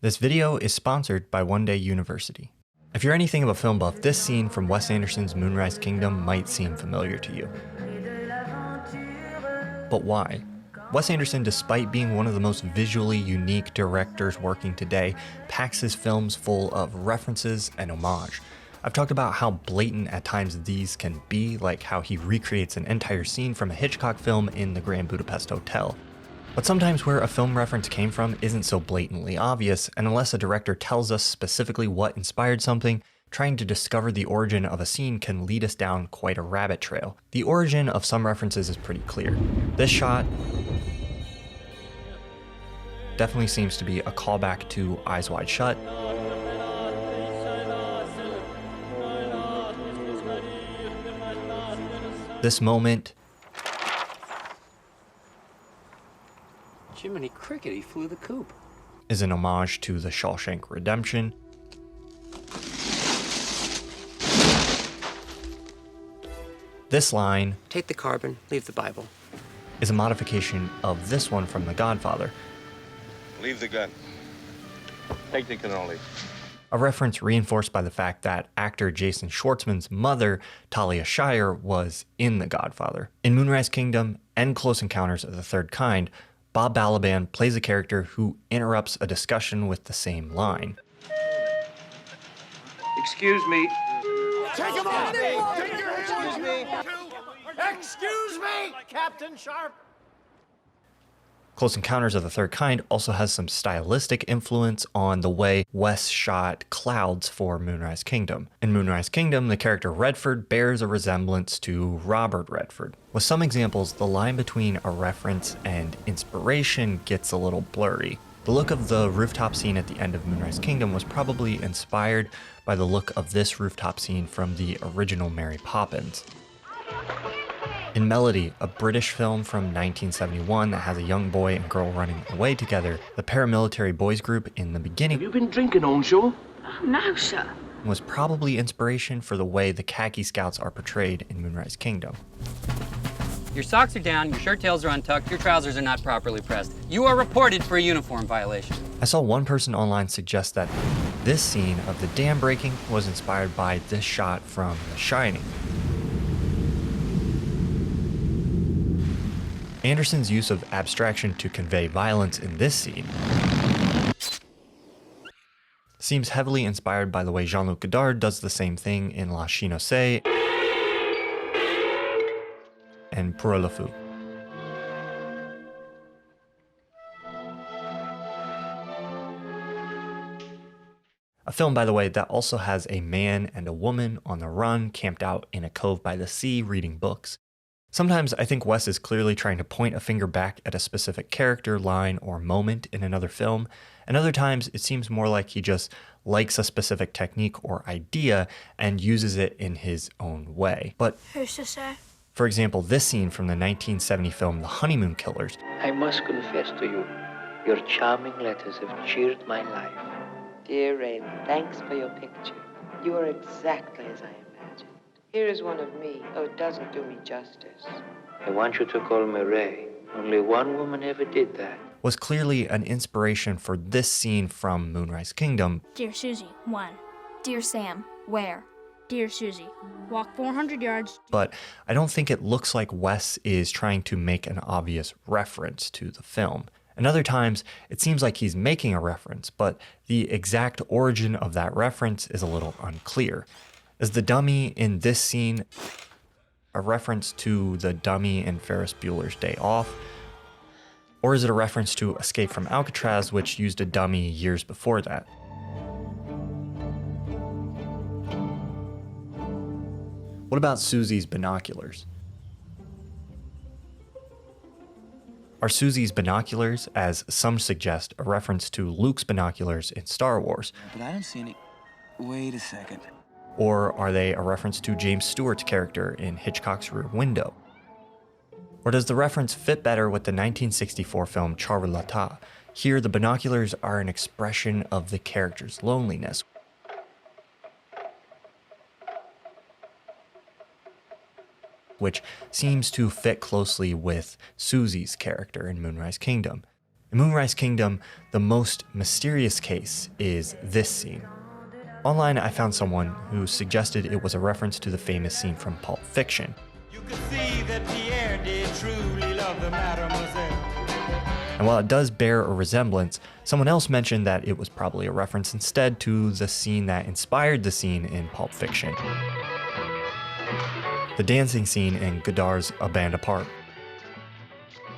This video is sponsored by One Day University. If you're anything of a film buff, this scene from Wes Anderson's Moonrise Kingdom might seem familiar to you. But why? Wes Anderson, despite being one of the most visually unique directors working today, packs his films full of references and homage. I've talked about how blatant at times these can be, like how he recreates an entire scene from a Hitchcock film in the Grand Budapest Hotel. But sometimes where a film reference came from isn't so blatantly obvious, and unless a director tells us specifically what inspired something, trying to discover the origin of a scene can lead us down quite a rabbit trail. The origin of some references is pretty clear. This shot definitely seems to be a callback to Eyes Wide Shut. This moment Jiminy Cricket, he flew the coop. Is an homage to The Shawshank Redemption. This line, "Take the carbon, leave the Bible," is a modification of this one from The Godfather. "Leave the gun. Take the cannoli." A reference reinforced by the fact that actor Jason Schwartzman's mother, Talia Shire, was in The Godfather. In Moonrise Kingdom and Close Encounters of the Third Kind, Bob Balaban plays a character who interrupts a discussion with the same line. Excuse me. Take him off! Take your hands! Excuse me! Excuse me, Captain Sharp! Close Encounters of the Third Kind also has some stylistic influence on the way Wes shot clouds for Moonrise Kingdom. In Moonrise Kingdom, the character Redford bears a resemblance to Robert Redford. With some examples, the line between a reference and inspiration gets a little blurry. The look of the rooftop scene at the end of Moonrise Kingdom was probably inspired by the look of this rooftop scene from the original Mary Poppins. In Melody, a British film from 1971 that has a young boy and girl running away together, the paramilitary boys group in the beginning Have you been drinking, onshore? No, sir. was probably inspiration for the way the khaki scouts are portrayed in Moonrise Kingdom. Your socks are down, your shirt tails are untucked, your trousers are not properly pressed. You are reported for a uniform violation. I saw one person online suggest that this scene of the dam breaking was inspired by this shot from The Shining. Anderson's use of abstraction to convey violence in this scene seems heavily inspired by the way Jean-Luc Godard does the same thing in La Chine aux Sées and Pour le Fou. A film, by the way, that also has a man and a woman on the run camped out in a cove by the sea reading books. Sometimes I think Wes is clearly trying to point a finger back at a specific character, line, or moment in another film, and other times it seems more like he just likes a specific technique or idea and uses it in his own way. But Who's to say? for example, this scene from the 1970 film The Honeymoon Killers I must confess to you, your charming letters have cheered my life. Dear Raven, thanks for your picture. You are exactly as I imagined. Here is one of me. Oh, it doesn't do me justice. I want you to call me Ray. Only one woman ever did that. was clearly an inspiration for this scene from Moonrise Kingdom. Dear Susie, 1. Dear Sam, where? Dear Susie, walk 400 yards. But I don't think it looks like Wes is trying to make an obvious reference to the film. And other times, it seems like he's making a reference, but the exact origin of that reference is a little unclear. Is the dummy in this scene a reference to the dummy in Ferris Bueller's Day Off? Or is it a reference to Escape from Alcatraz, which used a dummy years before that? What about Susie's binoculars? Are Susie's binoculars, as some suggest, a reference to Luke's binoculars in Star Wars? But I don't see any... Wait a second. Or are they a reference to James Stewart's character in Hitchcock's Rear Window? Or does the reference fit better with the 1964 film Charlotta? Here, the binoculars are an expression of the character's loneliness, which seems to fit closely with Susie's character in Moonrise Kingdom. In Moonrise Kingdom, the most mysterious case is this scene. Online, I found someone who suggested it was a reference to the famous scene from Pulp Fiction. You could see that Pierre did truly love the mademoiselle. And while it does bear a resemblance, someone else mentioned that it was probably a reference instead to the scene that inspired the scene in Pulp Fiction. The dancing scene in Godard's A Band Apart.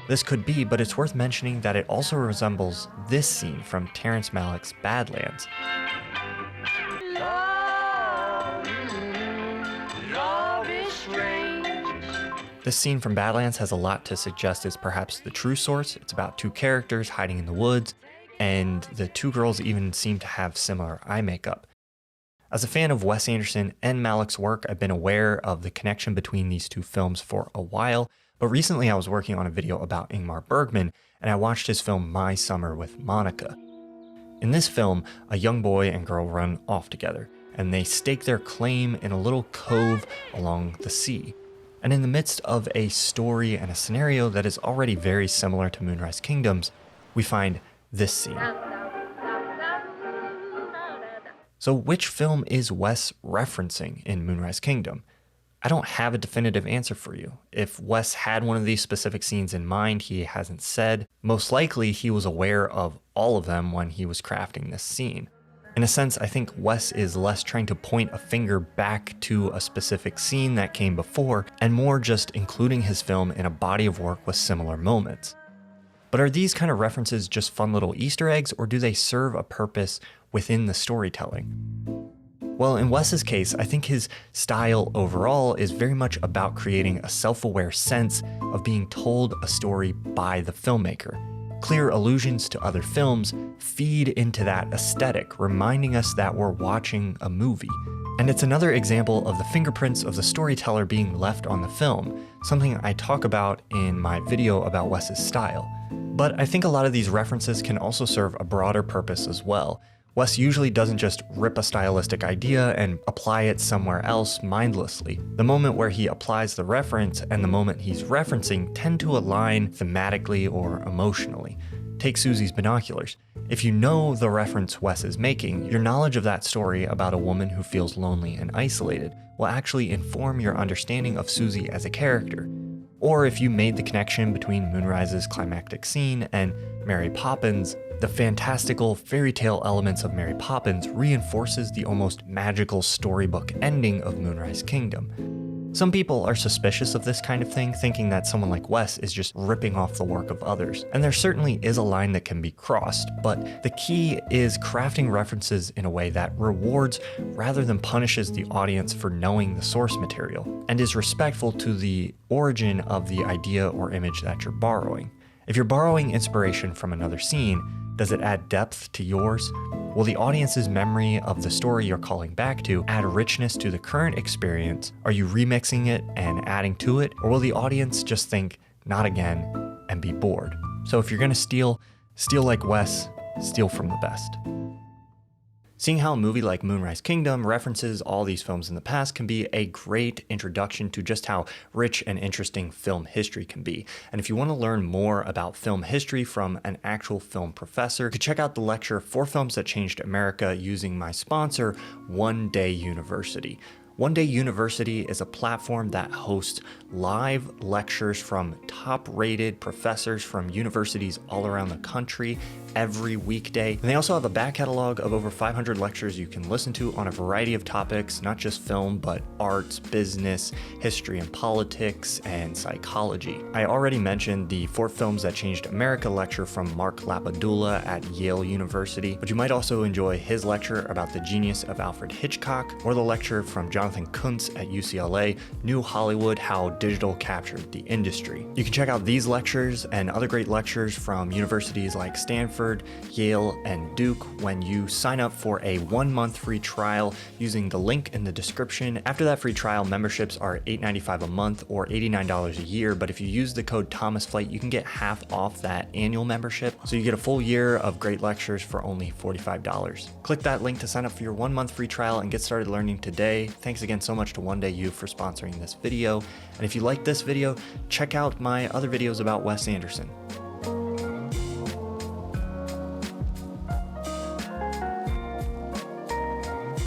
This could be, but it's worth mentioning that it also resembles this scene from Terrence Malick's Badlands. This scene from Badlands has a lot to suggest it's perhaps the true source. It's about two characters hiding in the woods, and the two girls even seem to have similar eye makeup. As a fan of Wes Anderson and Malick's work, I've been aware of the connection between these two films for a while, but recently I was working on a video about Ingmar Bergman, and I watched his film My Summer with Monica. In this film, a young boy and girl run off together, and they stake their claim in a little cove along the sea. And in the midst of a story and a scenario that is already very similar to Moonrise Kingdom's, we find this scene. So which film is Wes referencing in Moonrise Kingdom? I don't have a definitive answer for you. If Wes had one of these specific scenes in mind, he hasn't said. Most likely he was aware of all of them when he was crafting this scene. In a sense, I think Wes is less trying to point a finger back to a specific scene that came before, and more just including his film in a body of work with similar moments. But are these kind of references just fun little Easter eggs, or do they serve a purpose within the storytelling? Well, in Wes's case, I think his style overall is very much about creating a self-aware sense of being told a story by the filmmaker. Clear allusions to other films feed into that aesthetic, reminding us that we're watching a movie. And it's another example of the fingerprints of the storyteller being left on the film, something I talk about in my video about Wes's style. But I think a lot of these references can also serve a broader purpose as well. Wes usually doesn't just rip a stylistic idea and apply it somewhere else mindlessly. The moment where he applies the reference and the moment he's referencing tend to align thematically or emotionally. Take Susie's binoculars. If you know the reference Wes is making, your knowledge of that story about a woman who feels lonely and isolated will actually inform your understanding of Susie as a character. Or if you made the connection between Moonrise's climactic scene and Mary Poppins, the fantastical fairy tale elements of Mary Poppins reinforces the almost magical storybook ending of Moonrise Kingdom. Some people are suspicious of this kind of thing, thinking that someone like Wes is just ripping off the work of others. And there certainly is a line that can be crossed, but the key is crafting references in a way that rewards rather than punishes the audience for knowing the source material, and is respectful to the origin of the idea or image that you're borrowing. If you're borrowing inspiration from another scene, does it add depth to yours? Will the audience's memory of the story you're calling back to add richness to the current experience? Are you remixing it and adding to it? Or will the audience just think, not again, and be bored? So if you're gonna steal like Wes, steal from the best. Seeing how a movie like Moonrise Kingdom references all these films in the past can be a great introduction to just how rich and interesting film history can be. And if you want to learn more about film history from an actual film professor, you can check out the lecture 4 Films That Changed America using my sponsor, One Day University. One Day University is a platform that hosts live lectures from top-rated professors from universities all around the country every weekday. And they also have a back catalog of over 500 lectures you can listen to on a variety of topics, not just film, but arts, business, history and politics, and psychology. I already mentioned the 4 Films That Changed America lecture from Mark Lapadula at Yale University, but you might also enjoy his lecture about the genius of Alfred Hitchcock, or the lecture from Jonathan Kuntz at UCLA, New Hollywood, How Digital Captured the Industry. You can check out these lectures and other great lectures from universities like Stanford, Yale, and Duke when you sign up for a 1-month free trial using the link in the description. After that free trial, memberships are $8.95 a month or $89 a year, but if you use the code ThomasFlight, you can get half off that annual membership, so you get a full year of great lectures for only $45. Click that link to sign up for your 1-month free trial and get started learning today. Thanks again so much to One Day U for sponsoring this video, and if you like this video, check out my other videos about Wes Anderson.